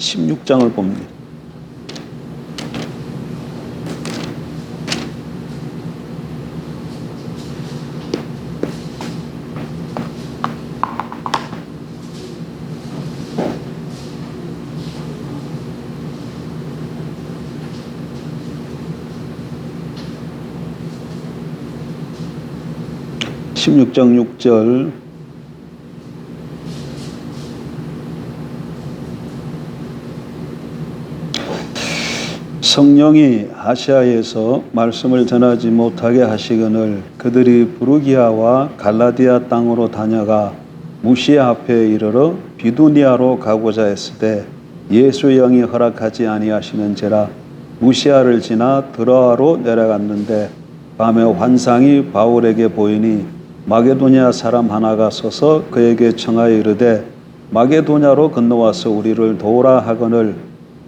16장을 봅니다. (16장 6절) 성령이 아시아에서 말씀을 전하지 못하게 하시거늘 그들이 부르기아와 갈라디아 땅으로 다녀가 무시아 앞에 이르러 비두니아로 가고자 했을 때 예수의 영이 허락하지 아니하시는지라 무시아를 지나 드로아로 내려갔는데 밤에 환상이 바울에게 보이니 마게도냐 사람 하나가 서서 그에게 청하여 이르되 마게도냐로 건너와서 우리를 도우라 하거늘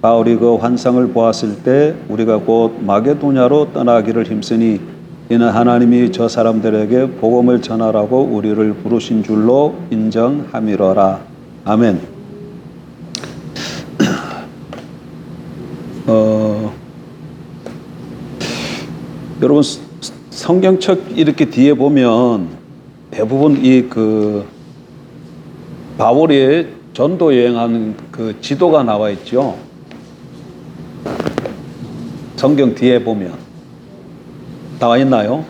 바울이 그 환상을 보았을 때 우리가 곧 마게도냐로 떠나기를 힘쓰니 이는 하나님이 저 사람들에게 복음을 전하라고 우리를 부르신 줄로 인정함이로라. 아멘. 여러분 성경책 이렇게 뒤에 보면 대부분 바울이 전도 여행하는 그 지도가 나와 있죠. 성경 뒤에 보면 나와 있나요?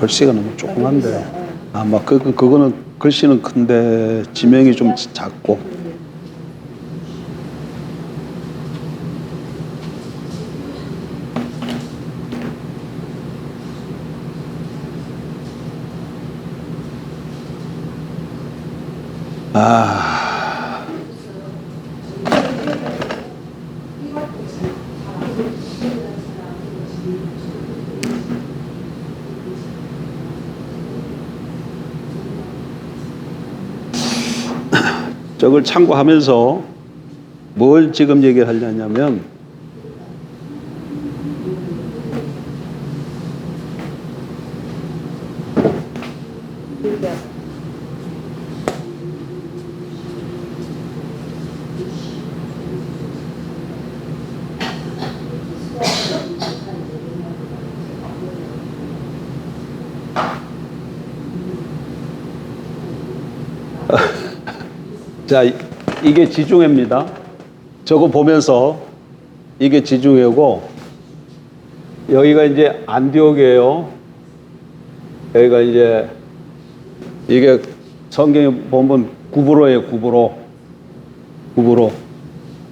글씨가 너무 조그만데 아마 그거는 글씨는 큰데 지명이 좀 작고 저걸 참고하면서 뭘 지금 얘기를 하려냐면 자, 이게 지중해입니다. 저거 보면서 이게 지중해고 여기가 이제 안디옥이에요. 여기가 이제 이게 성경에 보면 구브로예요. 구브로.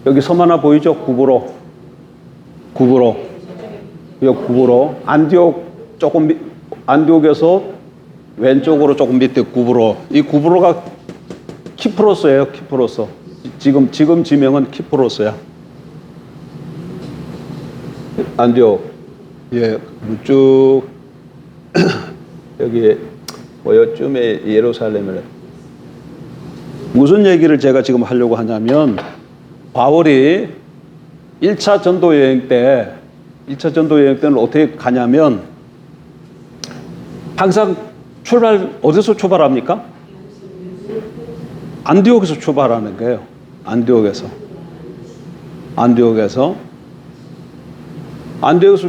여기 섬 하나 보이죠? 구브로. 여기 구브로. 안디옥에서 왼쪽으로 조금 밑에 구브로. 이 구브로가 키프로스예요. 키프로스. 지금 지명은 키프로스야. 안디옥. 예, 쭉 여기 요쯤에 예루살렘을 무슨 얘기를 제가 지금 하려고 하냐면 바울이 1차 전도 여행 때는 어떻게 가냐면 항상 어디서 출발합니까? 안디옥에서 출발하는 거예요. 안디옥에서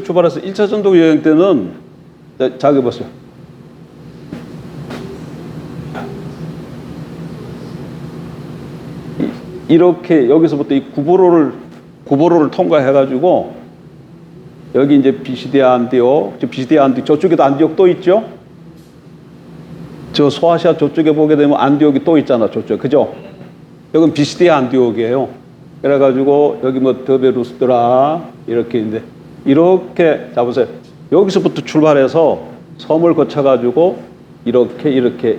출발해서 1차 전도 여행 때는 자기 보세요. 이렇게 여기서부터 이 구보로를 통과해가지고 여기 이제 비시디아 안디옥, 저쪽에도 안디옥 또 있죠. 저 소아시아 저쪽에 보게 되면 안디옥이 또 있잖아, 저쪽. 그죠? 여긴 비시디아 안디옥이에요. 그래가지고 여기 뭐 더베루스드라 이렇게 있는데 이렇게 잡으세요. 여기서부터 출발해서 섬을 거쳐가지고 이렇게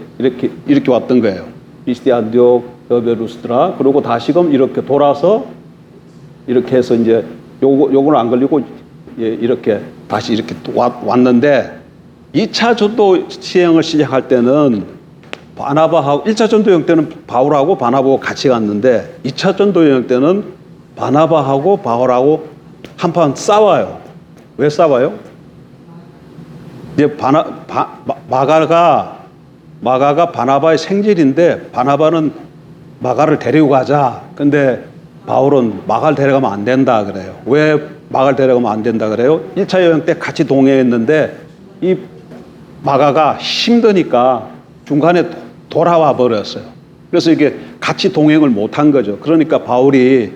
왔던 거예요. 비시디아 안디옥, 더베루스드라. 그리고 다시금 이렇게 돌아서 이렇게 해서 이제 요거는 안 걸리고 이렇게 다시 이렇게 왔는데 2차 전도 시행을 시작할 때는 바나바하고 1차 전도 여행 때는 바울하고 바나바하고 같이 갔는데 2차 전도 여행 때는 바나바하고 바울하고 한판 싸워요. 왜 싸워요? 이제 마가가 바나바의 생질인데 바나바는 마가를 데리고 가자. 근데 바울은 마가를 데려가면 안 된다 그래요. 왜 마가를 데려가면 안 된다 그래요? 1차 여행 때 같이 동행했는데 이 마가가 힘드니까 중간에 돌아와 버렸어요. 그래서 이게 같이 동행을 못한 거죠. 그러니까 바울이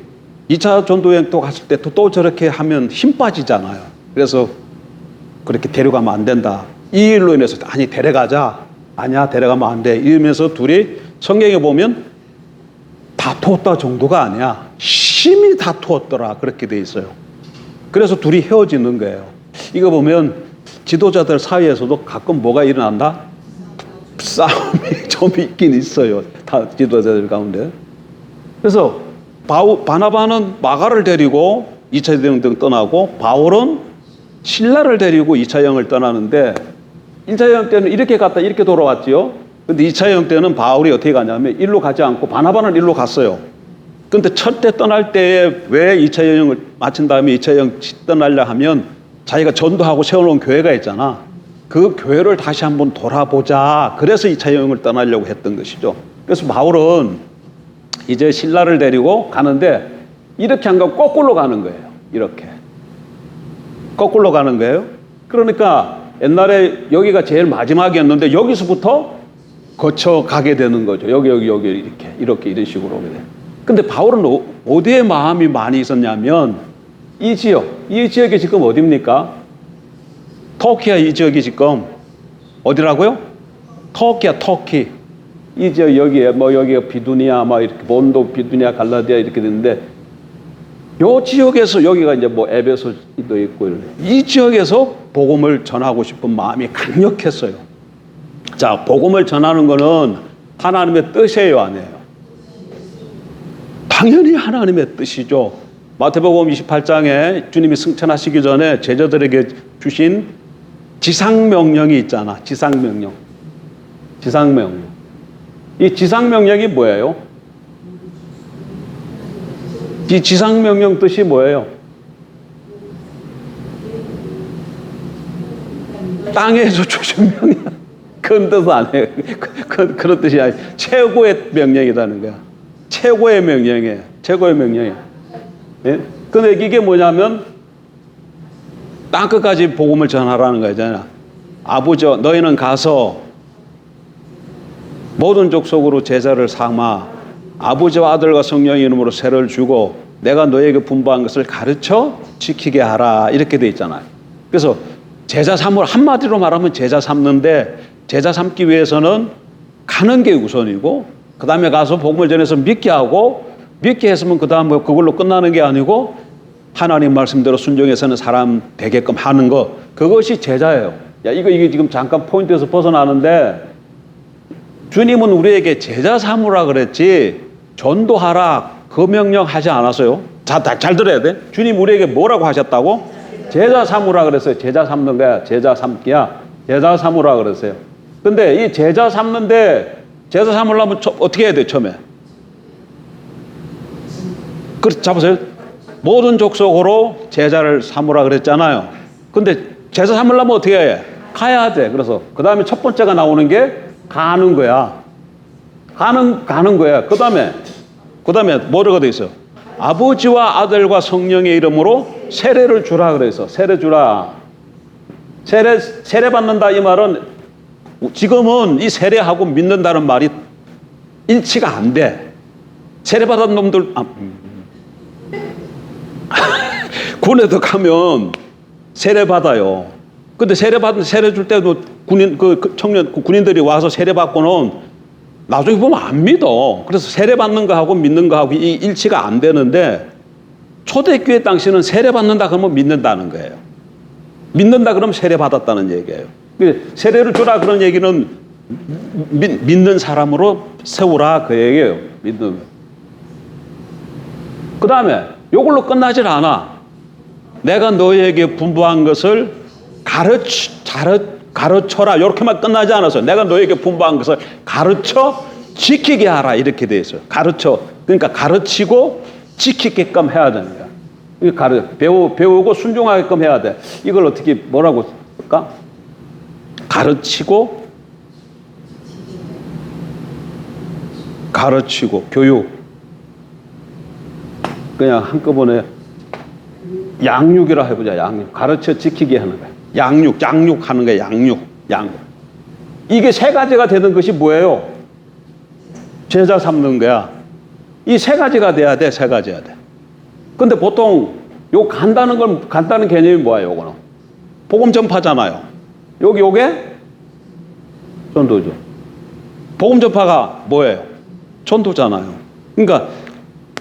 2차 전도여행 또 갔을 때 또 저렇게 하면 힘 빠지잖아요. 그래서 그렇게 데려가면 안 된다. 이 일로 인해서 아니 데려가자. 아니야 데려가면 안 돼. 이러면서 둘이 성경에 보면 다투었다 정도가 아니야. 심히 다투었더라. 그렇게 돼 있어요. 그래서 둘이 헤어지는 거예요. 이거 보면 지도자들 사이에서도 가끔 뭐가 일어난다? 싸움이 좀 있긴 있어요. 다 지도자들 가운데. 그래서 바나바는 마가를 데리고 2차 여행 떠나고 바울은 실라를 데리고 2차 여행을 떠나는데 1차 여행 때는 이렇게 갔다 이렇게 돌아왔지요. 근데 2차 여행 때는 바울이 어떻게 가냐면 일로 가지 않고 바나바는 일로 갔어요. 근데 첫 때 떠날 때에 왜 2차 여행을 마친 다음에 2차 여행 떠나려 하면 자기가 전도하고 세워놓은 교회가 있잖아. 그 교회를 다시 한번 돌아보자. 그래서 2차 여행을 떠나려고 했던 것이죠. 그래서 바울은 이제 신라를 데리고 가는데 이렇게 안 가고 거꾸로 가는 거예요. 이렇게. 거꾸로 가는 거예요. 그러니까 옛날에 여기가 제일 마지막이었는데 여기서부터 거쳐 가게 되는 거죠. 여기 이런 식으로 오게 돼요. 근데 바울은 어디에 마음이 많이 있었냐면 이 지역이 지금 어디입니까? 터키야. 이 지역이 지금 어디라고요? 터키. 이 지역 여기가 비두니아 이렇게 본도 비두니아 갈라디아 이렇게 되는데 요 지역에서 여기가 이제 에베소도 있고 이 지역에서 복음을 전하고 싶은 마음이 강력했어요. 자, 복음을 전하는 거는 하나님의 뜻이에요, 아니에요? 당연히 하나님의 뜻이죠. 마태복음 28장에 주님이 승천하시기 전에 제자들에게 주신 지상명령이 있잖아. 지상명령. 이 지상명령이 뭐예요? 이 지상명령 뜻이 뭐예요? 땅에서 주신 명령. 그런 뜻은 아니에요. 그런 뜻이 아니에요. 최고의 명령이라는 거야. 최고의 명령이에요. 예? 근데 이게 뭐냐면 땅 끝까지 복음을 전하라는 거잖아. 아버지와 너희는 가서 모든 족속으로 제자를 삼아 아버지와 아들과 성령의 이름으로 세를 주고 내가 너에게 분부한 것을 가르쳐 지키게 하라. 이렇게 돼 있잖아요. 그래서 제자 삼을 한마디로 말하면 제자 삼는데 제자 삼기 위해서는 가는 게 우선이고 그 다음에 가서 복음을 전해서 믿게 하고 믿게 했으면 그 다음 그걸로 끝나는 게 아니고 하나님 말씀대로 순종해서는 사람 되게끔 하는 것, 그것이 제자예요. 야, 이게 지금 잠깐 포인트에서 벗어나는데 주님은 우리에게 제자 삼으라 그랬지 전도하라 그 명령 하지 않았어요. 잘 들어야 돼. 주님 우리에게 뭐라고 하셨다고? 제자 삼으라 그랬어요. 제자 삼는 거야. 제자 삼기야. 제자 삼으라 그랬어요. 근데 이 제자 삼는데 제자 삼으려면 어떻게 해야 돼? 처음에 잡으세요. 모든 족속으로 제자를 삼으라 그랬잖아요. 근데 제자 삼으려면 어떻게 해? 가야 돼. 그래서 그 다음에 첫 번째가 나오는 게 가는 거야. 가는 거야. 그 다음에 뭐라고 돼 있어? 아버지와 아들과 성령의 이름으로 세례를 주라 그래서 세례 주라. 세례 받는다 이 말은 지금은 이 세례하고 믿는다는 말이 일치가 안 돼. 세례 받은 놈들 군에도 가면 세례 받아요. 근데 세례 줄 때도 청년 군인들이 와서 세례 받고는 나중에 보면 안 믿어. 그래서 세례 받는 거하고 믿는 거하고 이 일치가 안 되는데, 초대교회 당시는 세례 받는다 그러면 믿는다는 거예요. 믿는다 그러면 세례 받았다는 얘기예요. 세례를 주라 그런 얘기는 믿는 사람으로 세우라 그 얘기예요. 믿는. 그 다음에 이걸로 끝나질 않아. 내가 너희에게 분부한 것을 가르쳐라. 이렇게만 끝나지 않아서 내가 너희에게 분부한 것을 가르쳐 지키게 하라. 이렇게 돼 있어요. 그러니까 가르치고 지키게끔 해야 되는 거야. 배우고 순종하게끔 해야 돼. 이걸 어떻게 뭐라고 쓸까? 가르치고 교육. 그냥 한꺼번에 양육이라 해보자. 양육. 가르쳐 지키게 하는 거야. 양육하는 거야. 양육. 이게 세 가지가 되는 것이 뭐예요? 제자 삼는 거야. 이 세 가지가 돼야 돼. 세 가지가 돼. 근데 보통 요 간단한 개념이 뭐예요? 요거는 복음 전파잖아요. 요게 전도죠. 복음 전파가 뭐예요? 전도잖아요. 그러니까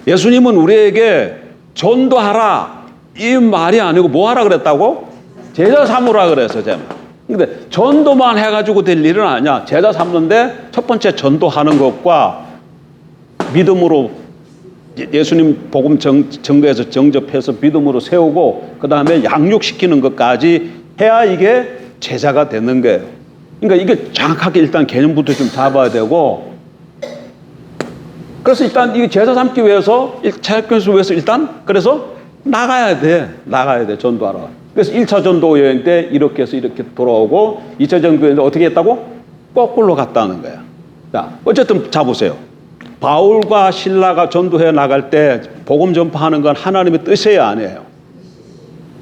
예수님은 우리에게 전도하라 이 말이 아니고 뭐 하라 그랬다고? 제자 삼으라 그랬어요. 근데 전도만 해가지고 될 일은 아니야. 제자 삼는데 첫 번째 전도하는 것과 믿음으로 예수님 복음 증거해서 정접해서 믿음으로 세우고 그 다음에 양육시키는 것까지 해야 이게 제자가 되는 거예요. 그러니까 이게 정확하게 일단 개념부터 좀 잡아야 되고, 그래서 일단 이 제자 삼기 위해서 일단 그래서 나가야 돼. 전도하러. 그래서 1차 전도 여행 때 이렇게 해서 이렇게 돌아오고 2차 전도 여행 때 어떻게 했다고? 거꾸로 갔다는 거야. 자, 어쨌든 보세요. 바울과 실라가 전도해 나갈 때 복음 전파하는 건 하나님의 뜻이에요, 아니에요?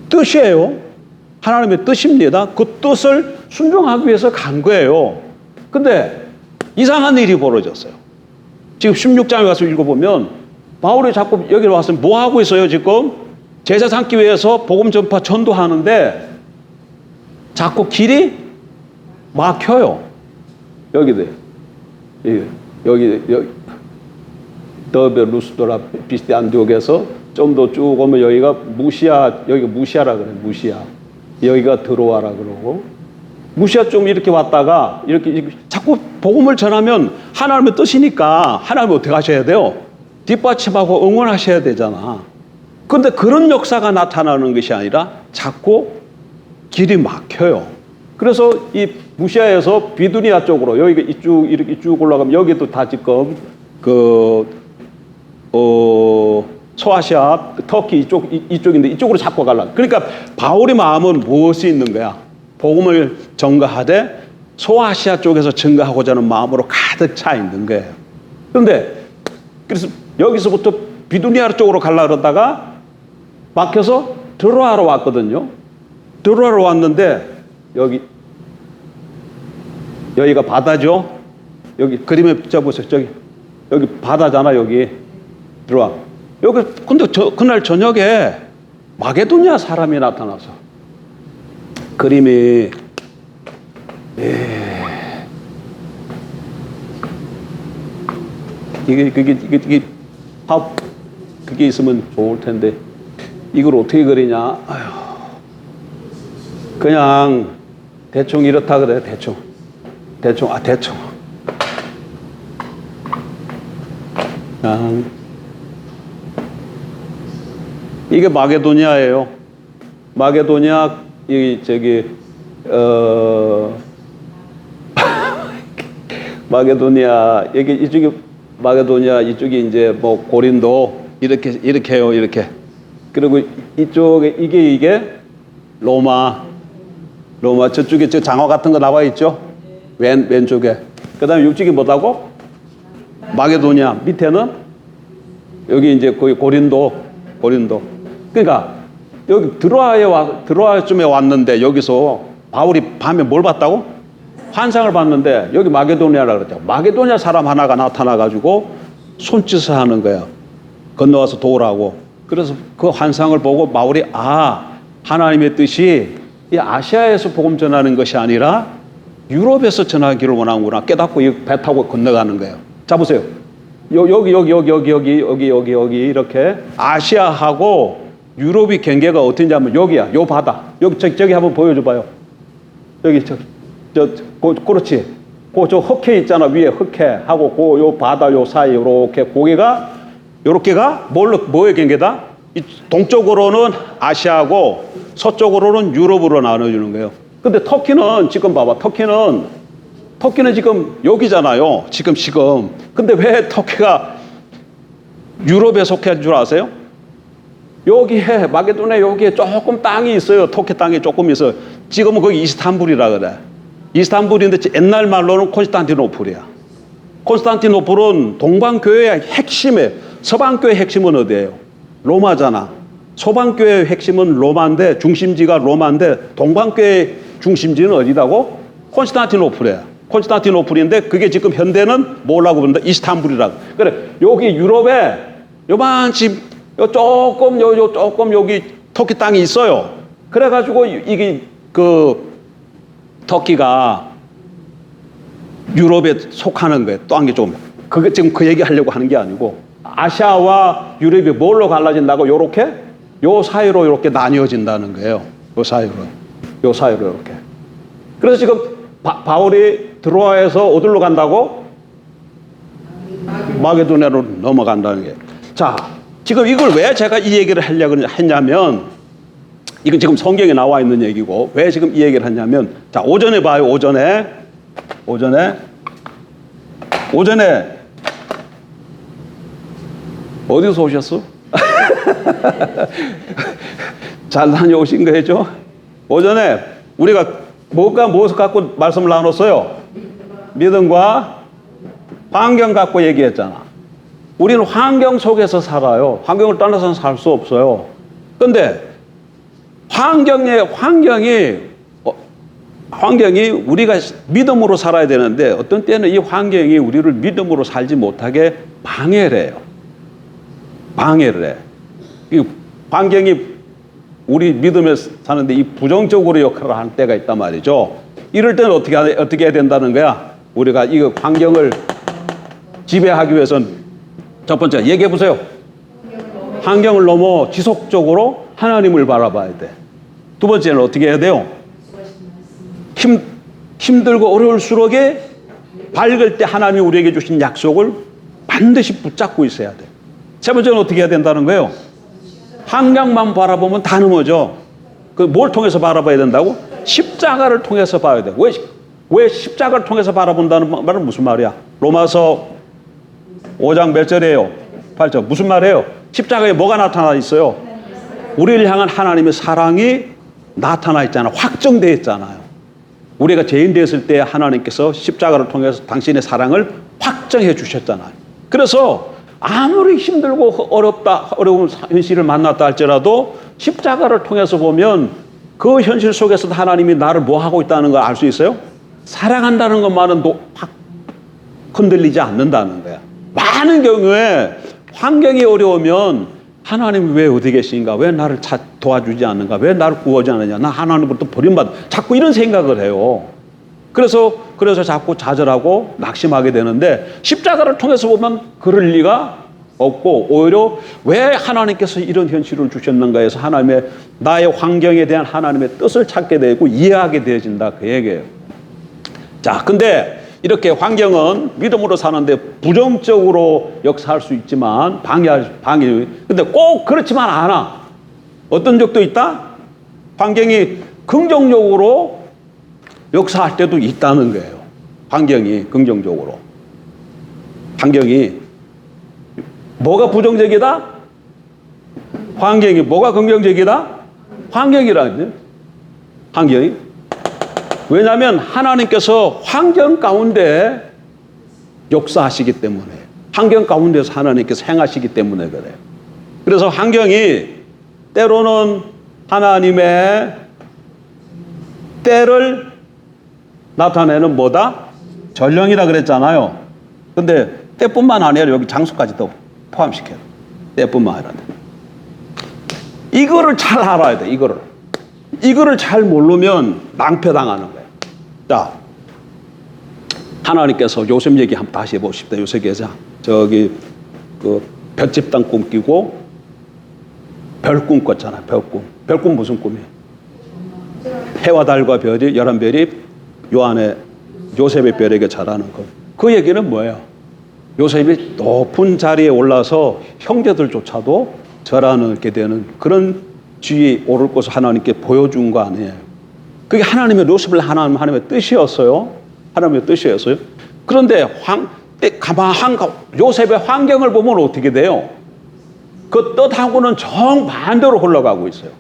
뜻이에요. 하나님의 뜻입니다. 그 뜻을 순종하기 위해서 간 거예요. 근데 이상한 일이 벌어졌어요. 지금 16장에 가서 읽어보면 바울이 자꾸 여기 와서 뭐 하고 있어요, 지금? 제자 삼기 위해서 복음 전파 전도하는데 자꾸 길이 막혀요. 여기 더베 루스도라 비스티 안디옥에서 좀 더 쭉 오면 여기가 무시아라 그래. 무시아. 여기가 들어와라 그러고, 무시아 좀 이렇게 왔다가 이렇게 자꾸 복음을 전하면 하나님의 뜻이니까 하나님 어떻게 하셔야 돼요? 뒷받침하고 응원하셔야 되잖아. 그런데 그런 역사가 나타나는 것이 아니라 자꾸 길이 막혀요. 그래서 이 무시아에서 비두니아 쪽으로 여기가 이렇게 쭉 올라가면 여기도 다 지금 소아시아, 터키 이쪽인데 이쪽으로 자꾸 가려고. 그러니까 바울의 마음은 무엇이 있는 거야? 복음을 전가하되 소아시아 쪽에서 전가하고자 하는 마음으로 가득 차 있는 거예요. 그런데 그래서 여기서부터 비두니아 쪽으로 가려고 그러다가 막혀서 드로아로 왔거든요. 드로아로 왔는데 여기가 바다죠. 여기 그림에 보세요. 여기 바다잖아. 여기 드로아. 근데 그날 저녁에 마게도니아 사람이 나타나서 그림이 그게 있으면 좋을 텐데 이걸 어떻게 그리냐? 아휴, 그냥 대충 이렇다 그래. 대충. 이게 마게도니아예요. 마게도니아 마게도니아 이쪽이 마게도니아, 이쪽이 이제 뭐 고린도 이렇게 해요. 이렇게. 그리고 이쪽에 이게 로마 저쪽에 저 장화 같은 거 나와 있죠. 왼쪽에. 그다음에 이쪽이 뭐다고? 마게도니아. 밑에는 여기 이제 거의 고린도. 그러니까 여기 드로아쯤에 왔는데 여기서 바울이 밤에 뭘 봤다고? 환상을 봤는데 여기 마게도니아라고 그랬죠. 마게도니아 사람 하나가 나타나가지고 손짓을 하는 거예요. 건너와서 도우라고. 그래서 그 환상을 보고 바울이 하나님의 뜻이 이 아시아에서 복음 전하는 것이 아니라 유럽에서 전하기를 원하는구나 깨닫고 배 타고 건너가는 거예요. 자 보세요. 여기 이렇게 아시아하고 유럽이 경계가 어떤지 하면 여기야. 요 바다. 여기 저기 한번 보여줘봐요. 여기 그렇지. 저 흑해 있잖아. 위에 흑해하고 요 바다 요 사이 요렇게 요렇게가 뭐의 경계다? 이 동쪽으로는 아시아고 서쪽으로는 유럽으로 나눠주는 거예요. 근데 터키는 지금 봐봐. 터키는 지금 여기잖아요. 지금. 근데 왜 터키가 유럽에 속한 줄 아세요? 여기에 마게도니아 여기에 조금 땅이 있어요. 터키 땅이 조금 있어요. 지금은 거기 이스탄불이라 그래. 이스탄불인데 옛날 말로는 콘스탄티노플이야. 콘스탄티노플은 동방교회의 핵심에 서방교회 핵심은 어디예요? 로마잖아. 서방교회의 핵심은 로마인데 중심지가 로마인데 동방교회의 중심지는 어디다고? 콘스탄티노플이야. 콘스탄티노플인데 그게 지금 현대는 뭐라고 부른다? 이스탄불이라고. 그래 여기 유럽에 요만치 조금 여기 터키 땅이 있어요. 그래가지고 이게 터키가 유럽에 속하는 거예요. 땅이 좀. 그게 지금 그 얘기 하려고 하는 게 아니고 아시아와 유럽이 뭘로 갈라진다고 요렇게 요 사이로 이렇게 나뉘어진다는 거예요. 요 사이로 이렇게. 그래서 지금 바울이 드로아에서 어디로 간다고? 마게도냐로 넘어간다는 게. 자, 지금 이걸 왜 제가 이 얘기를 하려고 했냐면 이건 지금 성경에 나와 있는 얘기고 왜 지금 이 얘기를 했냐면 자, 오전에 봐요. 오전에 어디서 오셨어? 잘 다녀오신 거죠? 오전에 우리가 무엇을 갖고 말씀을 나눴어요? 믿음과 환경 갖고 얘기했잖아. 우리는 환경 속에서 살아요. 환경을 떠나서는 살 수 없어요. 근데 환경이 우리가 믿음으로 살아야 되는데 어떤 때는 이 환경이 우리를 믿음으로 살지 못하게 방해를 해요. 이 환경이 우리 믿음에 사는데 이 부정적으로 역할을 하는 때가 있단 말이죠. 이럴 때는 어떻게 해야 된다는 거야? 우리가 이 환경을 지배하기 위해서는 첫 번째 얘기해 보세요. 환경을 넘어 지속적으로 하나님을 바라봐야 돼. 두 번째는 어떻게 해야 돼요? 힘들고 어려울수록에 밝을 때 하나님이 우리에게 주신 약속을 반드시 붙잡고 있어야 돼. 세 번째는 어떻게 해야 된다는 거예요? 환경만 바라보면 다 넘어져. 뭘 통해서 바라봐야 된다고? 십자가를 통해서 봐야 돼. 왜 십자가를 통해서 바라본다는 말은 무슨 말이야? 로마서 5장 몇 절이에요? 8절. 무슨 말이에요? 십자가에 뭐가 나타나 있어요? 우리를 향한 하나님의 사랑이 나타나 있잖아. 확정되어 있잖아요. 우리가 죄인 되었을 때 하나님께서 십자가를 통해서 당신의 사랑을 확정해 주셨잖아요. 그래서 아무리 힘들고 어려운 현실을 만났다 할지라도 십자가를 통해서 보면 그 현실 속에서도 하나님이 나를 뭐 하고 있다는 걸 알 수 있어요? 사랑한다는 것만은 확 흔들리지 않는다는 거야. 많은 경우에 환경이 어려우면 하나님이 왜 어디 계신가? 왜 나를 도와주지 않는가? 왜 나를 구하지 않느냐? 나 하나님으로부터 버림받아. 자꾸 이런 생각을 해요. 그래서 자꾸 좌절하고 낙심하게 되는데 십자가를 통해서 보면 그럴 리가 없고 오히려 왜 하나님께서 이런 현실을 주셨는가 해서 나의 환경에 대한 하나님의 뜻을 찾게 되고 이해하게 되어진다 그 얘기예요. 자, 근데 이렇게 환경은 믿음으로 사는데 부정적으로 역사할 수 있지만 근데 꼭 그렇지만 않아. 어떤 적도 있다? 환경이 긍정적으로 역사할 때도 있다는 거예요. 환경이 긍정적으로. 환경이 뭐가 부정적이다? 환경이 뭐가 긍정적이다? 환경이라는 환경이. 왜냐하면 하나님께서 환경 가운데 역사하시기 때문에 환경 가운데서 하나님께서 행하시기 때문에 그래요. 그래서 환경이 때로는 하나님의 때를 나타내는 뭐다? 전령이라 그랬잖아요. 근데 때뿐만 아니라 여기 장소까지도 포함시켜요. 때뿐만 아니라. 이거를 잘 알아야 돼. 이거를 잘 모르면 낭패당하는 거예요. 자, 하나님께서 요셉 얘기 한번 다시 해봅시다. 요셉 계좌. 저기 그 별집 땅 꿈 끼고 별 꿈 꿨잖아. 별꿈. 별꿈 무슨 꿈이에요? 해와 달과 별이 11별이 요 안에 요셉의 별에게 절하는 것. 그 얘기는 뭐예요? 요셉이 높은 자리에 올라서 형제들조차도 절하게 되는 그런 지위에 오를 것을 하나님께 보여준 거 아니에요. 그게 하나님의 요셉을 하나님의 뜻이었어요. 하나님의 뜻이었어요. 그런데 요셉의 환경을 보면 어떻게 돼요? 그 뜻하고는 정반대로 흘러가고 있어요.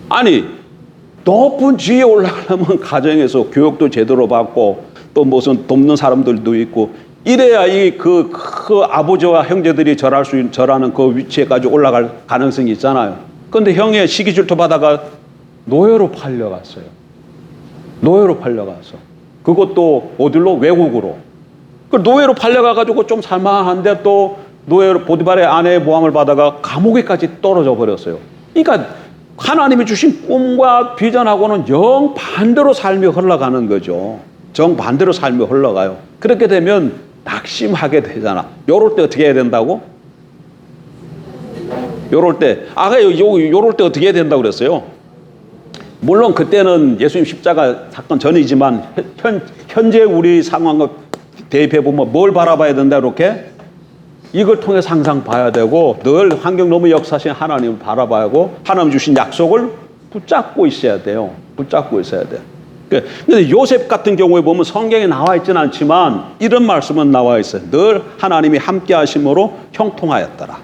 아니, 높은 지위에 올라가려면 가정에서 교육도 제대로 받고 또 무슨 돕는 사람들도 있고 이래야 그 아버지와 형제들이 절하는 그 위치에까지 올라갈 가능성이 있잖아요. 그런데 형의 시기 질투받다가 노예로 팔려갔어요. 노예로 팔려가서. 그것도 어디로? 외국으로. 그 노예로 팔려가가지고 좀 살만한데 또 노예로 보디발의 아내의 모함을 받아가 감옥에까지 떨어져 버렸어요. 그러니까 하나님이 주신 꿈과 비전하고는 정반대로 삶이 흘러가는 거죠. 정반대로 삶이 흘러가요. 그렇게 되면 낙심하게 되잖아. 요럴 때 어떻게 해야 된다고? 요럴 때. 요럴 때 어떻게 해야 된다고 그랬어요? 물론 그때는 예수님 십자가 사건 전이지만 현재 우리 상황을 대입해 보면 뭘 바라봐야 된다 이렇게? 이걸 통해서 항상 봐야 되고 늘 환경 너무 역사신 하나님을 바라봐야 하고 하나님 주신 약속을 붙잡고 있어야 돼요. 붙잡고 있어야 돼요. 그런데 요셉 같은 경우에 보면 성경에 나와 있지는 않지만 이런 말씀은 나와 있어요. 늘 하나님이 함께 하심으로 형통하였더라.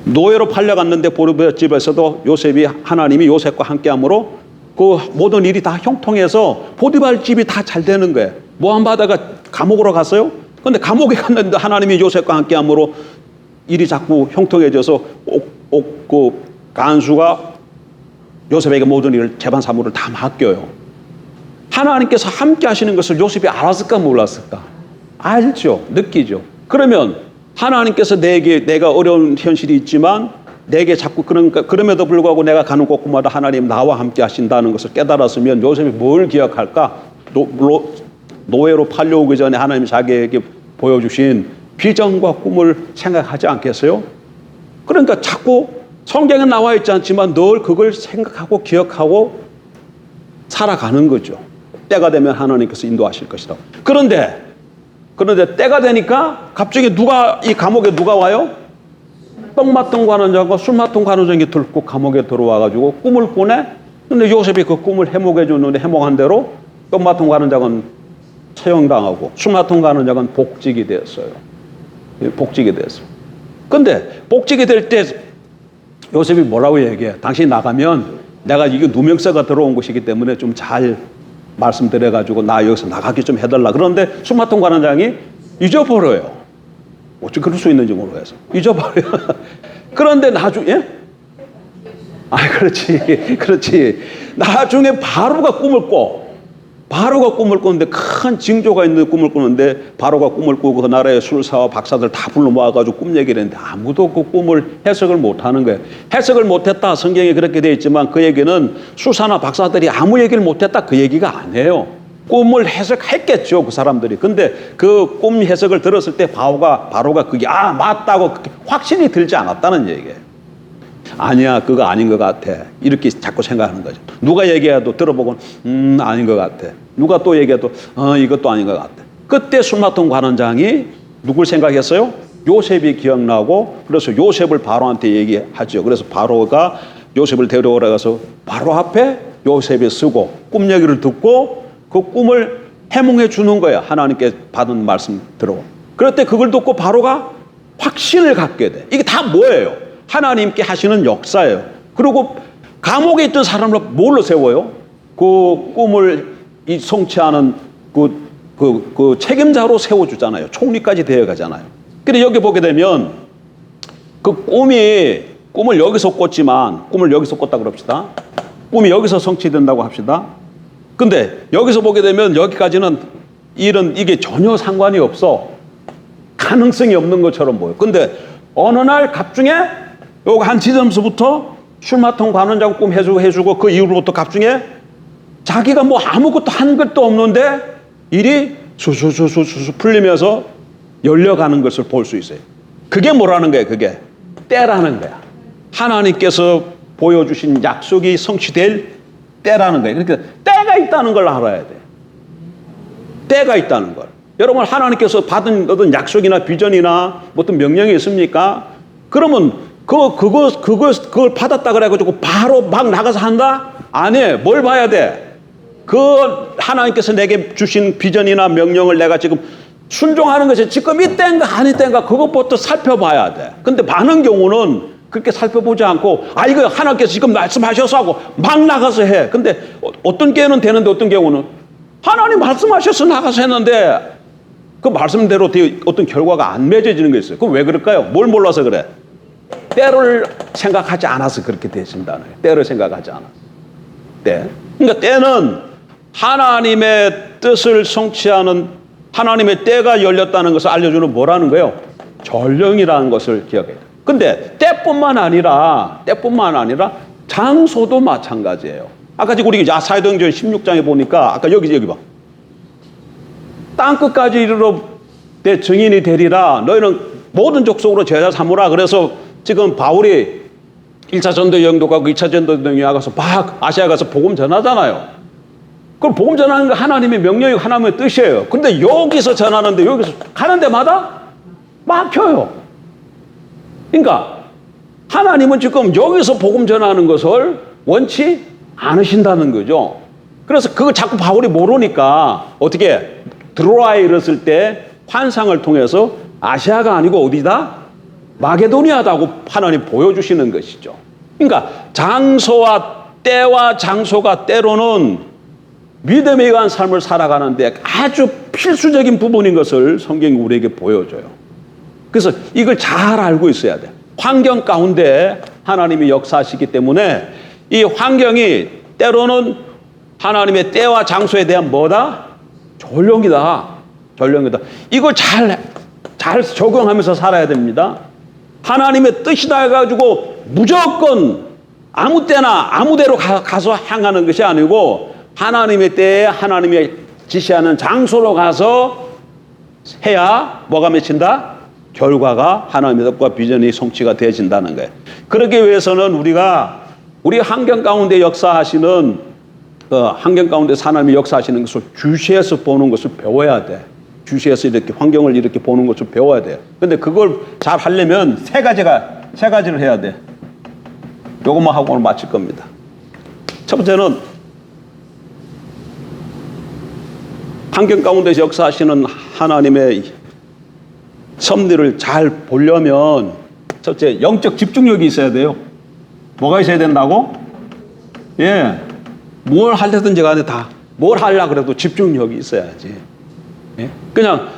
노예로 팔려갔는데 보디발 집에서도 하나님이 요셉과 함께함으로 그 모든 일이 다 형통해서 보디발 집이 다 잘 되는 거예요. 모함받다가 감옥으로 갔어요. 그런데 감옥에 갔는데 하나님이 요셉과 함께함으로 일이 자꾸 형통해져서 그 간수가 요셉에게 모든 일을 재반 사무를 다 맡겨요. 하나님께서 함께 하시는 것을 요셉이 알았을까 몰랐을까? 알죠. 느끼죠. 그러면 하나님께서 내가 어려운 현실이 있지만 내게 자꾸 그럼에도 불구하고 내가 가는 곳마다 하나님 나와 함께 하신다는 것을 깨달았으면 요셉이 뭘 기억할까? 노예로 팔려오기 전에 하나님이 자기에게 보여주신 비전과 꿈을 생각하지 않겠어요? 그러니까 자꾸 성경에 나와 있지 않지만 늘 그걸 생각하고 기억하고 살아가는 거죠. 때가 되면 하나님께서 인도하실 것이다. 그런데 때가 되니까 갑자기 이 감옥에 누가 와요? 떡 맡은 관원장과 술 맡은 관원장이 들고 감옥에 들어와가지고 꿈을 꾸네? 근데 요셉이 그 꿈을 해몽해 줬는데 해몽한 대로 떡 맡은 관원장은 처형당하고 술 맡은 관원장은 복직이 되었어요. 복직이 됐어요. 근데 복직이 될 때 요셉이 뭐라고 얘기해? 당신이 나가면 내가 이게 누명서가 들어온 것이기 때문에 좀 잘 말씀드려가지고 나 여기서 나가게 좀 해달라. 그런데 술 맡은 관원장이 잊어버려요. 어찌 그럴 수 있는지 모르겠어. 잊어버려요. 그런데 나중에 그렇지. 나중에 바로가 꿈을 꾸는데 큰 징조가 있는 꿈을 꾸는데 바로가 꿈을 꾸고 그 나라의 술사와 박사들 다 불러 모아가지고 꿈 얘기를 했는데 아무도 그 꿈을 해석을 못하는 거예요. 해석을 못했다. 성경에 그렇게 되어 있지만 그 얘기는 술사나 박사들이 아무 얘기를 못했다. 그 얘기가 아니에요. 꿈을 해석했겠죠. 그 사람들이. 근데 그 꿈 해석을 들었을 때 바로가 그게 맞다고 확신이 들지 않았다는 얘기예요. 아니야, 그거 아닌 것 같아. 이렇게 자꾸 생각하는 거죠. 누가 얘기해도 들어보고 아닌 것 같아. 누가 또 얘기해도 이것도 아닌 것 같아. 그때 술 맡은 관원장이 누굴 생각했어요? 요셉이 기억나고 그래서 요셉을 바로한테 얘기하죠. 그래서 바로가 요셉을 데려오라 가서 바로 앞에 요셉이 쓰고 꿈 얘기를 듣고 그 꿈을 해몽해 주는 거야. 하나님께 받은 말씀 들어. 그럴 때 그걸 듣고 바로가 확신을 갖게 돼. 이게 다 뭐예요? 하나님께 하시는 역사예요. 그리고 감옥에 있던 사람을 뭘로 세워요? 그 꿈을 성취하는 그 책임자로 세워주잖아요. 총리까지 되어가잖아요. 근데 여기 보게 되면 그 꿈을 여기서 꿨지만 꿈을 여기서 꿨다 그럽시다. 꿈이 여기서 성취된다고 합시다. 근데 여기서 보게 되면 여기까지는 이게 전혀 상관이 없어. 가능성이 없는 것처럼 보여. 근데 어느 날 갑중에 요거 한 지점서부터 술 맡은 관원장꿈 해주고 그 이후로부터 갑중에 자기가 뭐 아무것도 한 것도 없는데 일이 수수수수수 풀리면서 열려가는 것을 볼 수 있어요. 그게 뭐라는 거예요? 그게 때라는 거야. 하나님께서 보여주신 약속이 성취될 때라는 거예요. 그러니까 때가 있다는 걸 알아야 돼. 때가 있다는 걸. 여러분 하나님께서 받은 어떤 약속이나 비전이나 어떤 명령이 있습니까? 그러면 그걸 받았다 그래가지고 바로 막 나가서 한다? 아니에요. 뭘 봐야 돼? 그 하나님께서 내게 주신 비전이나 명령을 내가 지금 순종하는 것이 지금 이때인가 아니때인가 그것부터 살펴봐야 돼. 근데 많은 경우는 그렇게 살펴보지 않고 이거 하나님께서 지금 말씀하셔서 하고 막 나가서 해. 근데 어떤 경우는 되는데 어떤 경우는 하나님 말씀하셔서 나가서 했는데 그 말씀대로 어떤 결과가 안 맺어지는 게 있어요. 그럼 왜 그럴까요? 뭘 몰라서 그래? 때를 생각하지 않아서 그렇게 되신다는 거예요. 때를 생각하지 않아서. 때. 그러니까 때는 하나님의 뜻을 성취하는 하나님의 때가 열렸다는 것을 알려주는 뭐라는 거예요? 전령이라는 것을 기억해야 돼요. 근데 때뿐만 아니라 장소도 마찬가지예요. 아까 지금 우리 사도행전 16장에 보니까 아까 여기 봐. 땅끝까지 이르러 내 증인이 되리라. 너희는 모든 족속으로 제자 삼으라. 그래서 지금 바울이 1차 전도 여행도 가고 2차 전도 여행 가서 막 아시아 가서 복음 전하잖아요. 그럼 복음 전하는 거 하나님의 명령이고 하나님의 뜻이에요. 근데 여기서 전하는데 여기서 가는 데마다 막혀요. 그러니까 하나님은 지금 여기서 복음 전하는 것을 원치 않으신다는 거죠. 그래서 그걸 자꾸 바울이 모르니까 어떻게 드로아에 이르렀을 때 환상을 통해서 아시아가 아니고 어디다? 마게도니아다고 하나님 보여주시는 것이죠. 그러니까 장소와 때와 장소가 때로는 믿음에 의한 삶을 살아가는데 아주 필수적인 부분인 것을 성경이 우리에게 보여줘요. 그래서 이걸 잘 알고 있어야 돼. 환경 가운데 하나님이 역사하시기 때문에 이 환경이 때로는 하나님의 때와 장소에 대한 뭐다? 전령이다. 이걸 잘 적용하면서 살아야 됩니다. 하나님의 뜻이다 해가지고 무조건 아무 때나 아무데로 가서 향하는 것이 아니고 하나님의 때에 하나님의 지시하는 장소로 가서 해야 뭐가 맺힌다? 결과가 하나님의 뜻과 비전이 성취가 되어진다는 거예요. 그러기 위해서는 우리 환경 가운데 역사하시는 환경 가운데 하나님이 역사하시는 것을 주시해서 보는 것을 배워야 돼. 주시해서 이렇게 환경을 이렇게 보는 것을 배워야 돼요. 근데 그걸 잘 하려면 세 가지를 해야 돼. 요것만 하고 오늘 마칠 겁니다. 첫 번째는 환경 가운데서 역사하시는 하나님의 섭리를 잘 보려면 첫째 영적 집중력이 있어야 돼요. 뭐가 있어야 된다고? 뭘 하려든지 간에 다 뭘 하려고 그래도 집중력이 있어야지. 그냥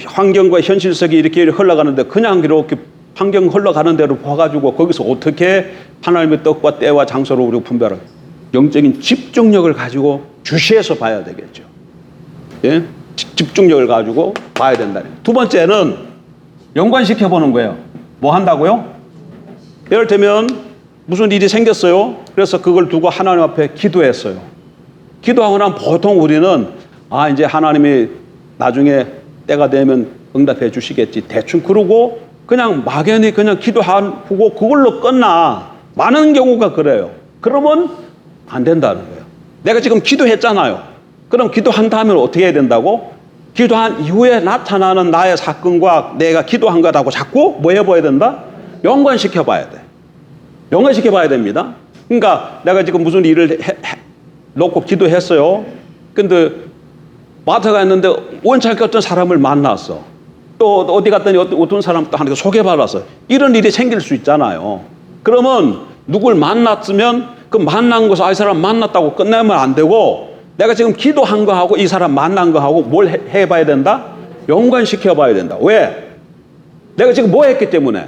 환경과 현실 속에 이렇게 흘러가는데 그냥 이렇게 환경 흘러가는 대로 봐가지고 거기서 어떻게 하나님의 뜻과 때와 장소를 우리가 분별하고 영적인 집중력을 가지고 주시해서 봐야 되겠죠. 집중력을 가지고 봐야 된다. 두 번째는 연관시켜 보는 거예요. 뭐 한다고요? 예를 들면 무슨 일이 생겼어요. 그래서 그걸 두고 하나님 앞에 기도했어요. 기도하고 나면 보통 우리는 이제 하나님이 나중에 때가 되면 응답해 주시겠지. 대충 그러고 그냥 막연히 그냥 기도하고 그걸로 끝나. 많은 경우가 그래요. 그러면 안 된다는 거예요. 내가 지금 기도했잖아요. 그럼 기도한 다음에 어떻게 해야 된다고? 기도한 이후에 나타나는 나의 사건과 내가 기도한 거라고 자꾸 뭐 해봐야 된다? 연관시켜 봐야 돼. 연관시켜 봐야 됩니다. 그러니까 내가 지금 무슨 일을 놓고 기도했어요. 근데 마트 갔는데 원찮게 어떤 사람을 만났어. 또 어디 갔더니 어떤 사람 또 하나님께 소개받았어. 이런 일이 생길 수 있잖아요. 그러면 누굴 만났으면 그 만난 것을 이 사람 만났다고 끝내면 안 되고 내가 지금 기도한 거하고 이 사람 만난 거하고 뭘 해봐야 된다? 연관시켜 봐야 된다. 왜? 내가 지금 뭐 했기 때문에?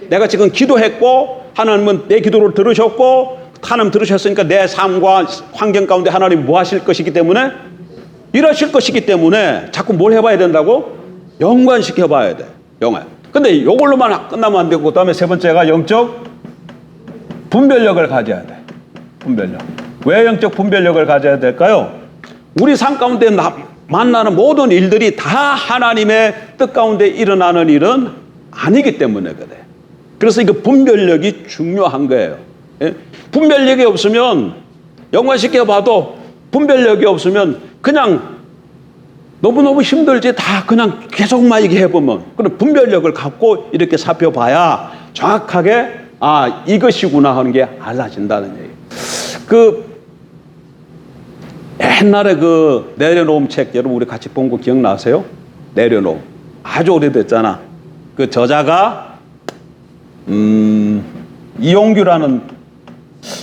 내가 지금 기도했고 하나님은 내 기도를 들으셨고 하나님 들으셨으니까 내 삶과 환경 가운데 하나님이 뭐 하실 것이기 때문에 일하실 것이기 때문에 자꾸 뭘 해봐야 된다고? 연관시켜 봐야 돼. 근데 이걸로만 끝나면 안 되고 그다음에 세 번째가 영적 분별력을 가져야 돼. 분별력. 왜 영적 분별력을 가져야 될까요? 우리 삶 가운데 만나는 모든 일들이 다 하나님의 뜻 가운데 일어나는 일은 아니기 때문에 그래. 그래서 이거 분별력이 중요한 거예요. 예? 분별력이 없으면 연관시켜 봐도 분별력이 없으면 그냥 너무너무 힘들지 다 그냥 계속만 얘기해 보면 그런 분별력을 갖고 이렇게 살펴봐야 정확하게 아 이것이구나 하는 게 알아진다는 얘기예요. 그 옛날에 그 내려놓음 책 여러분 우리 같이 본 거 기억나세요? 내려놓음 아주 오래됐잖아. 그 저자가 이용규라는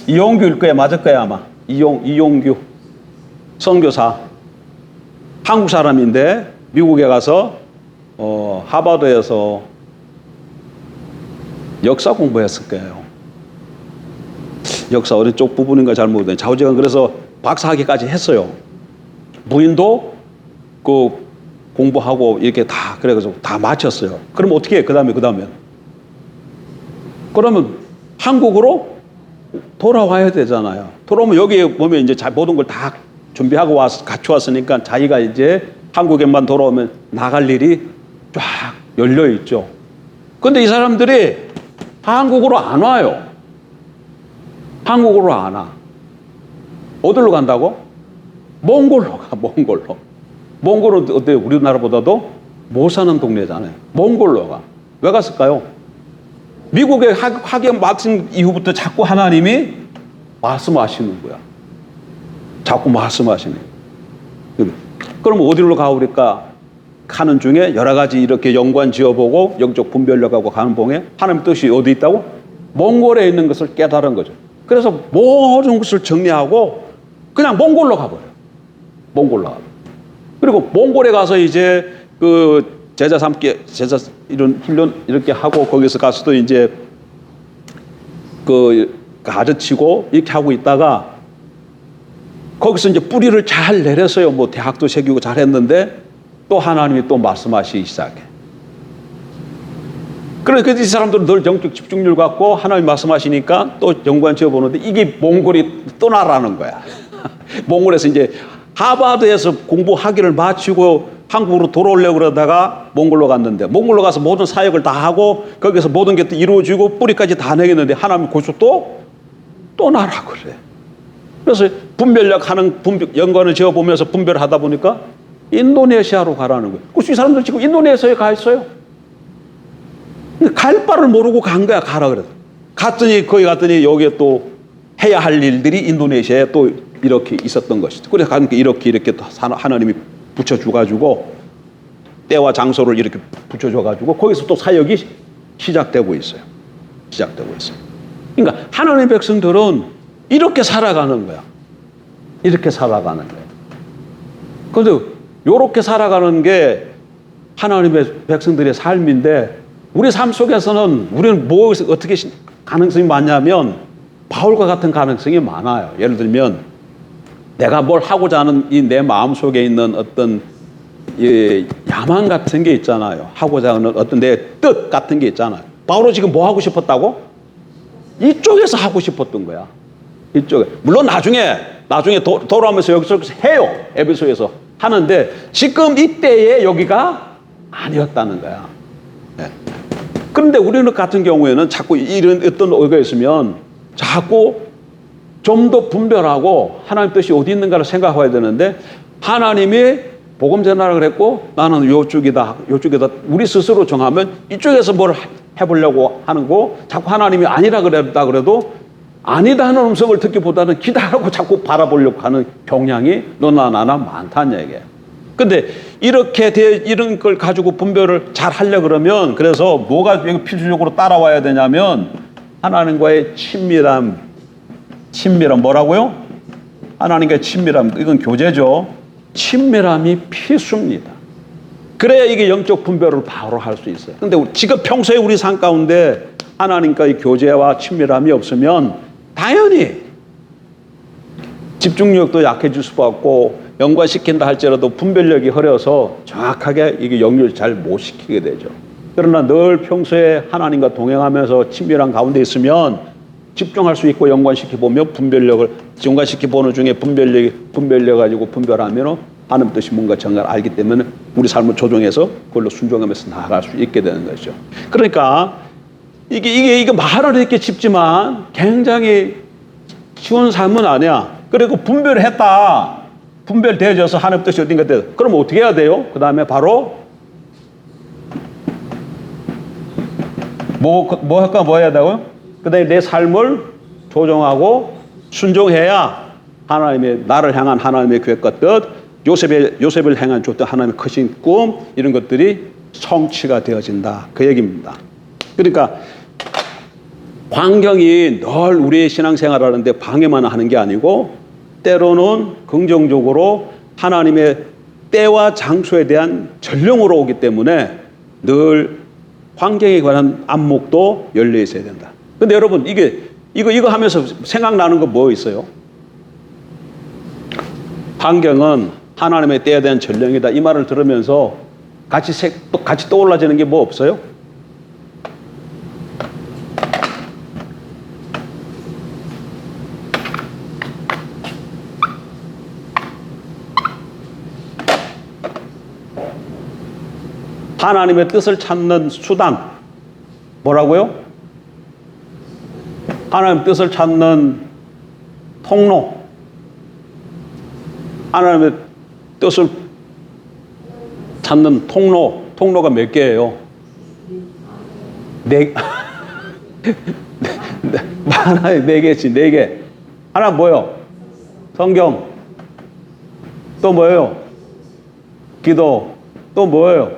이용규일 거야 맞을 거야 아마 이용규 선교사 한국 사람인데 미국에 가서 하버드에서 역사 공부했을 거예요. 역사 어느 쪽 부분인가 잘 모르겠는데 좌우지간 그래서 박사학위까지 했어요. 부인도 그 공부하고 이렇게 다 그래가지고 다 마쳤어요. 그럼 어떻게 해? 그다음에 그러면 한국으로 돌아와야 되잖아요. 돌아오면 여기에 보면 이제 모든 걸 다 준비하고 갖춰왔으니까 자기가 이제 한국에만 돌아오면 나갈 일이 쫙 열려 있죠. 근데 이 사람들이 한국으로 안 와요. 한국으로 안 와. 어디로 간다고? 몽골로 가, 몽골로. 몽골은 어때요? 우리나라보다도 못 사는 동네잖아요. 몽골로 가. 왜 갔을까요? 미국에 학연 맡은 이후부터 자꾸 하나님이 말씀하시는 거야. 자꾸 말씀하시네. 그럼 어디로 가오니까 가는 중에 여러 가지 이렇게 연관 지어보고 영적 분별력하고 가는 봉에 하나님 뜻이 어디 있다고? 몽골에 있는 것을 깨달은 거죠. 그래서 모든 것을 정리하고 그냥 몽골로 가버려요. 몽골로 가버려요. 그리고 몽골에 가서 이제 그 제자 삼기, 제자 이런 훈련 이렇게 하고 거기서 가서도 이제 그 가르치고 이렇게 하고 있다가 거기서 이제 뿌리를 잘 내렸어요. 뭐 대학도 새기고 잘 했는데 또 하나님이 또 말씀하시기 시작해. 그러니까 이 사람들은 늘 영적 집중력 갖고 하나님 말씀하시니까 또 연관 지어보는데 이게 몽골이 떠나라는 거야. 몽골에서 이제 하버드에서 공부학위를 마치고 한국으로 돌아오려고 그러다가 몽골로 갔는데 몽골로 가서 모든 사역을 다 하고 거기서 모든 게 이루어지고 뿌리까지 다 내겠는데 하나님 거기서 또 떠나라 그래. 그래서 분별력 하는 연관을 지어보면서 분별을 하다 보니까 인도네시아로 가라는 거예요. 그래서 이 사람들 지금 인도네시아에 가 있어요. 갈 바를 모르고 간 거야. 가라 그래서. 거기 갔더니 여기에 또 해야 할 일들이 인도네시아에 또 이렇게 있었던 것이죠. 그래서 가니까 이렇게 또 하나님이 붙여줘가지고 때와 장소를 이렇게 붙여줘가지고 거기서 또 사역이 시작되고 있어요. 그러니까 하나님의 백성들은 이렇게 살아가는 거야. 이렇게 살아가는 거야. 그런데 이렇게 살아가는 게 하나님의 백성들의 삶인데 우리 삶 속에서는 우리는 어떻게 가능성이 많냐면 바울과 같은 가능성이 많아요. 예를 들면 내가 뭘 하고자 하는 이 내 마음 속에 있는 어떤 야망 같은 게 있잖아요. 하고자 하는 어떤 내 뜻 같은 게 있잖아요. 바울은 지금 뭐 하고 싶었다고? 이쪽에서 하고 싶었던 거야. 이쪽에. 물론 나중에 돌아오면서 여기서 해요. 에베소에서 하는데 지금 이때에 여기가 아니었다는 거야. 네. 그런데 우리는 같은 경우에는 자꾸 이런 어떤 오해가 있으면 자꾸 좀 더 분별하고 하나님 뜻이 어디 있는가를 생각해야 되는데 하나님이 복음 전하라 그랬고 나는 요쪽이다 우리 스스로 정하면 이쪽에서 뭘 해보려고 하는 거 자꾸 하나님이 아니라 그랬다 그래도 아니다 하는 음성을 듣기보다는 기다리고 자꾸 바라보려고 하는 경향이 너나 나나 많다는 얘기예요. 근데 이런 걸 가지고 분별을 잘 하려고 그러면 그래서 뭐가 필수적으로 따라와야 되냐면 하나님과의 친밀함 뭐라고요? 하나님과의 친밀함 이건 교제죠. 친밀함이 필수입니다. 그래야 이게 영적 분별을 바로 할 수 있어요. 근데 지금 평소에 우리 삶 가운데 하나님과의 교제와 친밀함이 없으면 당연히 집중력도 약해질 수밖에 없고 연관시킨다 할지라도 분별력이 흐려서 정확하게 이게 연결 잘 못 시키게 되죠. 그러나 늘 평소에 하나님과 동행하면서 친밀한 가운데 있으면 집중할 수 있고 연관시켜 보면 분별력을 연관시켜 보는 중에 분별력 가지고 분별하면 하나님 뜻이 뭔가 정말 알기 때문에 우리 삶을 조정해서 그걸로 순종하면서 나아갈 수 있게 되는 거죠. 그러니까 이게 말은 이렇게 쉽지만 굉장히 쉬운 삶은 아니야. 그리고 분별했다. 분별되어져서 하나님 뜻이 어딘가 돼. 그럼 어떻게 해야 돼요? 그 다음에 바로 뭐 할까 뭐 해야 되고요? 그 다음에 내 삶을 조정하고 순종해야 하나님의 나를 향한 하나님의 계획과 뜻, 요셉을 향한 줬던 하나님의 크신 꿈 이런 것들이 성취가 되어진다. 그 얘기입니다. 그러니까 환경이 늘 우리의 신앙생활 하는데 방해만 하는 게 아니고 때로는 긍정적으로 하나님의 때와 장소에 대한 전령으로 오기 때문에 늘 환경에 관한 안목도 열려 있어야 된다. 근데 여러분 이거 하면서 생각나는 거 뭐 있어요? 환경은 하나님의 때에 대한 전령이다. 이 말을 들으면서 같이 떠올라지는 게 뭐 없어요? 하나님의 뜻을 찾는 수단 뭐라고요? 하나님의 뜻을 찾는 통로. 하나님의 뜻을 찾는 통로가 몇 개예요? 하나에 4개지, 4개. 하나 뭐요? 성경. 또 뭐예요? 기도. 또 뭐예요?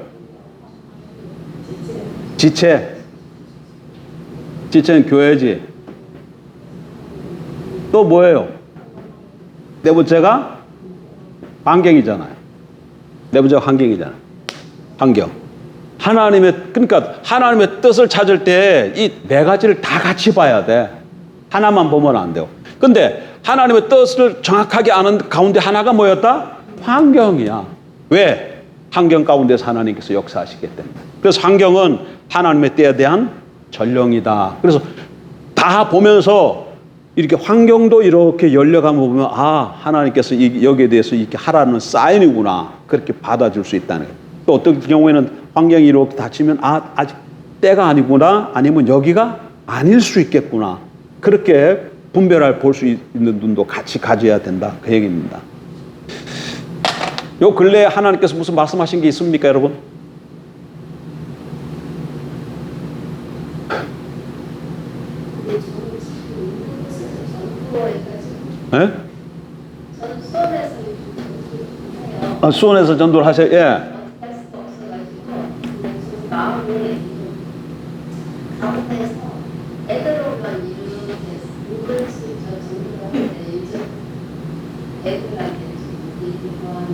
지체는 교회지. 또 뭐예요? 네 번째가 환경이잖아요. 네 번째가 환경이잖아요. 환경. 그러니까 하나님의 뜻을 찾을 때 이 4가지를 다 같이 봐야 돼. 하나만 보면 안 돼요. 근데 하나님의 뜻을 정확하게 아는 가운데 하나가 뭐였다? 환경이야. 왜? 환경 가운데서 하나님께서 역사하시기 때문에. 그래서 환경은 하나님의 때에 대한 전령이다. 그래서 다 보면서 이렇게 환경도 이렇게 열려가면 보면 하나님께서 여기에 대해서 이렇게 하라는 사인이구나. 그렇게 받아줄 수 있다는 거예요. 또 어떤 경우에는 환경이 이렇게 닫히면 아직 때가 아니구나. 아니면 여기가 아닐 수 있겠구나. 그렇게 볼 수 있는 눈도 같이 가져야 된다. 그 얘기입니다. 요 근래에 하나님께서 무슨 말씀하신 게 있습니까, 여러분? 예? 수원에서 전도를 하세요. 예.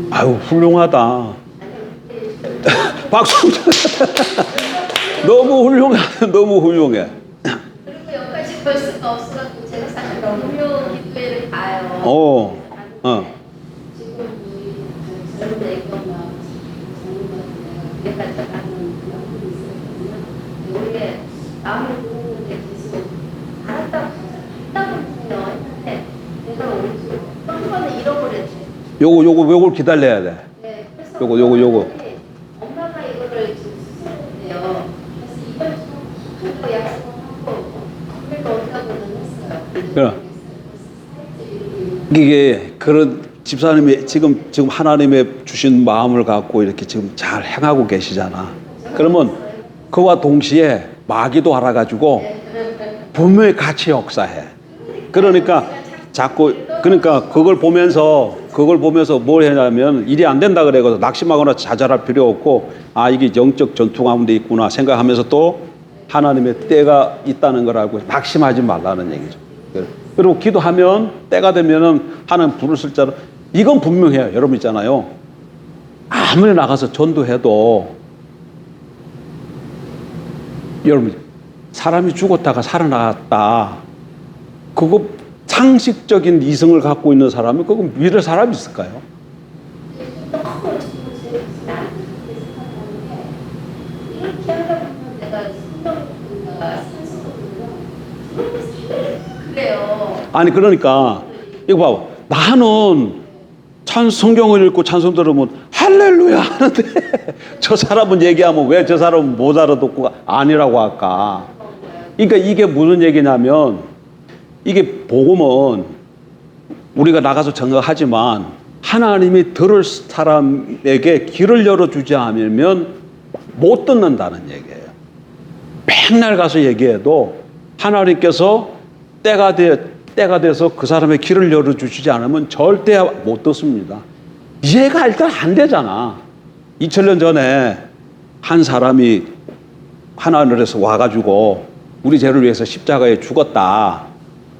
아유, 훌륭하다. 박수. 너무 훌륭해. 그리고 여기까지 볼 수가 없어가지고 제가 사실 너무 기도회를 가요. 지금 우리 젊은 애기가 그래까지 가는 영혼이 있었거든요. 우리가 마음을 부르는데 계속 알았다고 했는데 내가 오른쪽 한 번에 잃어버렸대. 요걸 기다려야 돼. 네, 그래서 요거. 엄마가 이거를 지금 수술했대요. 그래서 이걸 좀 약속하고 그래도 어디다고는 했어요. 이게 그런 집사님이 지금 하나님의 주신 마음을 갖고 이렇게 지금 잘 행하고 계시잖아. 그러면 그와 동시에 마귀도 알아가지고 분명히 같이 역사해. 그러니까 그걸 보면서 뭘 해냐면 일이 안 된다 그래서 낙심하거나 좌절할 필요 없고 이게 영적 전투 가운데 있구나 생각하면서 또 하나님의 때가 있다는 걸 알고 낙심하지 말라는 얘기죠. 그리고 기도하면 때가 되면은 하나님 부르실 자로 이건 분명해요. 여러분 있잖아요. 아무리 나가서 전도해도 여러분 사람이 죽었다가 살아났다. 그거 상식적인 이성을 갖고 있는 사람이 그거 믿을 사람이 있을까요? 이렇게 하다 보면 내가 아니 그러니까 이거 봐봐. 나는 성경을 읽고 찬송 들으면 할렐루야 하는데 저 사람은 얘기하면 왜 저 사람은 못 알아듣고 아니라고 할까? 그러니까 이게 무슨 얘기냐면 이게 복음은 우리가 나가서 증거하지만 하나님이 들을 사람에게 길을 열어주지 않으면 못 듣는다는 얘기예요. 맨날 가서 얘기해도 하나님께서 때가 돼서 그 사람의 길을 열어주시지 않으면 절대 못 듣습니다. 이해가 일단 안 되잖아. 2000년 전에 한 사람이 하나님에서 와가지고 우리 죄를 위해서 십자가에 죽었다.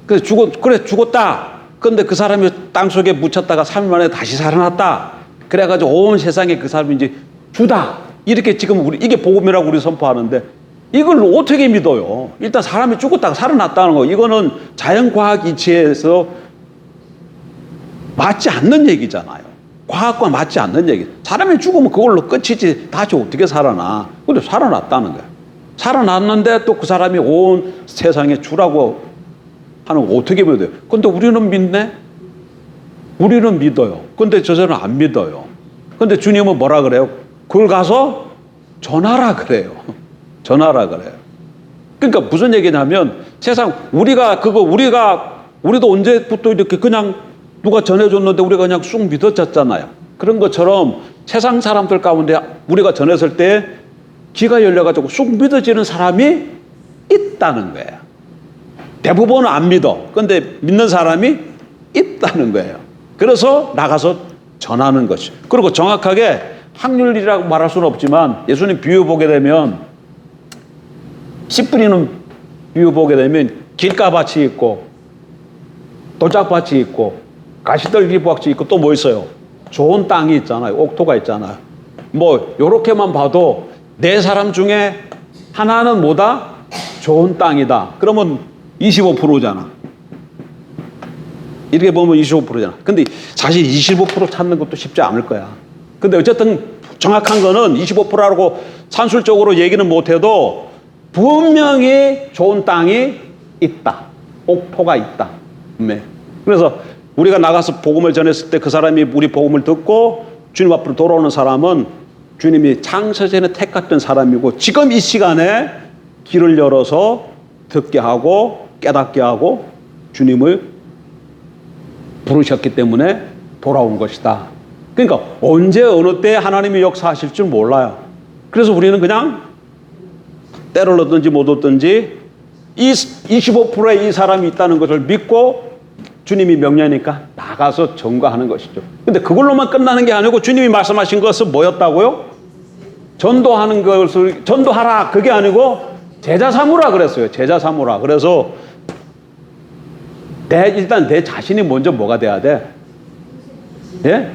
그래 죽었다. 그런데 그 사람이 땅속에 묻혔다가 3일 만에 다시 살아났다. 그래가지고 온 세상에 그 사람이 이제 주다. 이렇게 지금 이게 복음이라고 우리 선포하는데 이걸 어떻게 믿어요? 일단 사람이 죽었다가 살아났다는 거, 이거는 자연과학 이치에서 맞지 않는 얘기잖아요. 과학과 맞지 않는 얘기. 사람이 죽으면 그걸로 끝이지 다시 어떻게 살아나. 근데 살아났다는 거예요. 살아났는데 또 그 사람이 온 세상에 주라고 하는 거 어떻게 믿어요? 근데 우리는 믿네? 우리는 믿어요. 근데 저 사람은 안 믿어요. 근데 주님은 뭐라 그래요? 그걸 가서 전하라 그래요. 전하라 그래요. 그러니까 무슨 얘기냐면 세상 우리도 언제부터 이렇게 그냥 누가 전해줬는데 우리가 그냥 쑥 믿어졌잖아요. 그런 것처럼 세상 사람들 가운데 우리가 전했을 때 귀가 열려가지고 쑥 믿어지는 사람이 있다는 거예요. 대부분은 안 믿어. 근데 믿는 사람이 있다는 거예요. 그래서 나가서 전하는 것이. 그리고 정확하게 확률이라고 말할 수는 없지만 예수님 비유 보게 되면 씨 뿌리는 비유 보게 되면 길가밭이 있고 돌짝밭이 있고 가시떨기밭이 있고 또 뭐 있어요? 좋은 땅이 있잖아요. 옥토가 있잖아요. 뭐 요렇게만 봐도 네 사람 중에 하나는 뭐다? 좋은 땅이다. 그러면 25%잖아. 이렇게 보면 25%잖아. 근데 사실 25% 찾는 것도 쉽지 않을 거야. 근데 어쨌든 정확한 거는 25%라고 산술적으로 얘기는 못해도 분명히 좋은 땅이 있다. 옥토가 있다. 네. 그래서 우리가 나가서 복음을 전했을 때 그 사람이 우리 복음을 듣고 주님 앞으로 돌아오는 사람은 주님이 창세전에 택했던 사람이고 지금 이 시간에 길을 열어서 듣게 하고 깨닫게 하고 주님을 부르셨기 때문에 돌아온 것이다. 그러니까 언제 어느 때 하나님이 역사하실 줄 몰라요. 그래서 우리는 그냥 때를 얻든지 못 얻든지 이 25%의 이 사람이 있다는 것을 믿고 주님이 명령하니까 나가서 전가하는 것이죠. 근데 그걸로만 끝나는 게 아니고 주님이 말씀하신 것은 뭐였다고요? 전도하는 것을 전도하라 그게 아니고 제자 삼으라 그랬어요. 제자 삼으라. 그래서 일단 내 자신이 먼저 뭐가 돼야 돼? 예?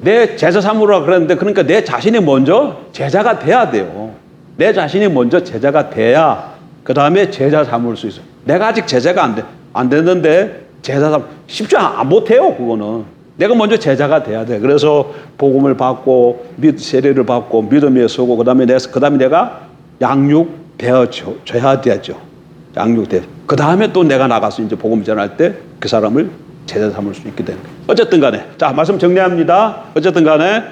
내 제자 삼으라 그랬는데 그러니까 내 자신이 먼저 제자가 돼야 돼요. 내 자신이 먼저 제자가 돼야 그 다음에 제자 삼을 수 있어요. 내가 아직 제자가 안 됐는데 제자 삼 쉽지 못해요. 그거는 내가 먼저 제자가 돼야 돼. 그래서 복음을 받고 세례를 받고 믿음에 서고 그 다음에 내가 양육 되어줘야 되죠. 양육돼. 그 다음에 또 내가 나가서 이제 복음 전할 때 그 사람을 제자 삼을 수 있게 되는 거예요. 어쨌든 간에 자 말씀 정리합니다. 어쨌든 간에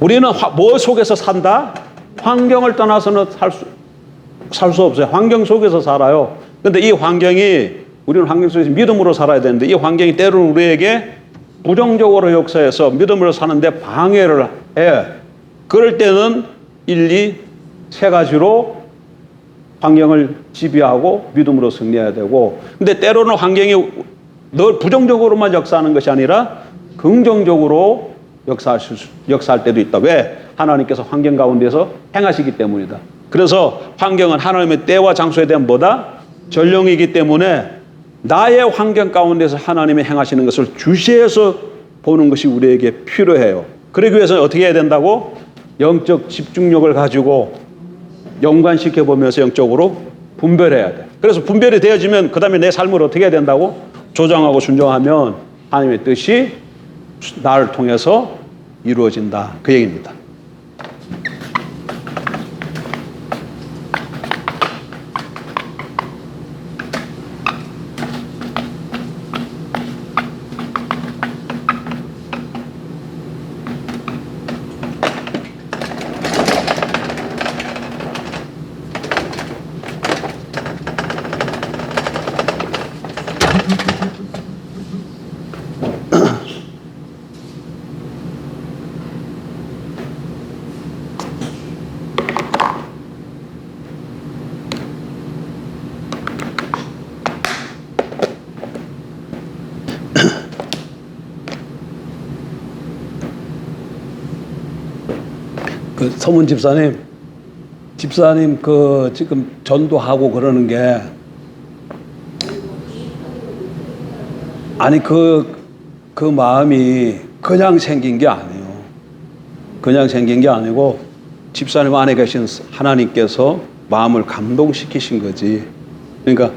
우리는 뭐 속에서 산다? 환경을 떠나서는 살 수 없어요. 환경 속에서 살아요. 근데 이 환경이 우리는 환경 속에서 믿음으로 살아야 되는데 이 환경이 때로는 우리에게 부정적으로 역사해서 믿음으로 사는데 방해를 해. 그럴 때는 3 가지로 환경을 지배하고 믿음으로 승리해야 되고 근데 때로는 환경이 늘 부정적으로만 역사하는 것이 아니라 긍정적으로 역사할 때도 있다. 왜? 하나님께서 환경 가운데서 행하시기 때문이다. 그래서 환경은 하나님의 때와 장소에 대한 뭐다? 전령이기 때문에 나의 환경 가운데서 하나님이 행하시는 것을 주시해서 보는 것이 우리에게 필요해요. 그러기 위해서는 어떻게 해야 된다고? 영적 집중력을 가지고 연관시켜 보면서 영적으로 분별해야 돼. 그래서 분별이 되어지면 그 다음에 내 삶을 어떻게 해야 된다고? 조정하고 순종하면 하나님의 뜻이 나를 통해서 이루어진다. 그 얘기입니다. 그 서문 집사님 그 지금 전도하고 그러는 게 아니 그 마음이 그냥 생긴 게 아니에요. 그냥 생긴 게 아니고 집사님 안에 계신 하나님께서 마음을 감동시키신 거지. 그러니까